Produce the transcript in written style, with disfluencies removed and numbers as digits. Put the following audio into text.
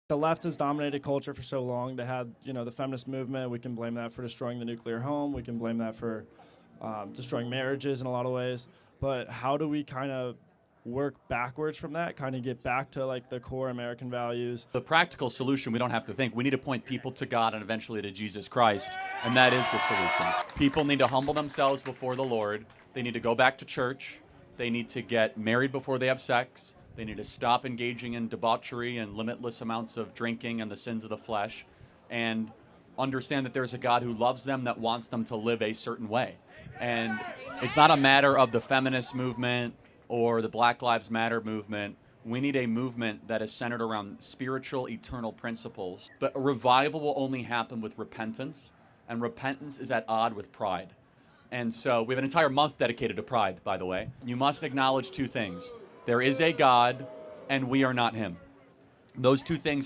The left has dominated culture for so long. They had, the feminist movement. We can blame that for destroying the nuclear home. We can blame that for destroying marriages in a lot of ways. But how do we kind of work backwards from that, kind of get back to like the core American values? The practical solution, we don't have to think. We need to point people to God and eventually to Jesus Christ, and that is the solution. People need to humble themselves before the Lord. They need to go back to church. They need to get married before they have sex. They need to stop engaging in debauchery and limitless amounts of drinking and the sins of the flesh, and understand that there's a God who loves them, that wants them to live a certain way. And it's not a matter of the feminist movement or the Black Lives Matter movement. We need a movement that is centered around spiritual, eternal principles. But a revival will only happen with repentance, and repentance is at odds with pride. And so we have an entire month dedicated to pride, by the way. You must acknowledge two things. There is a God, and we are not him. Those two things are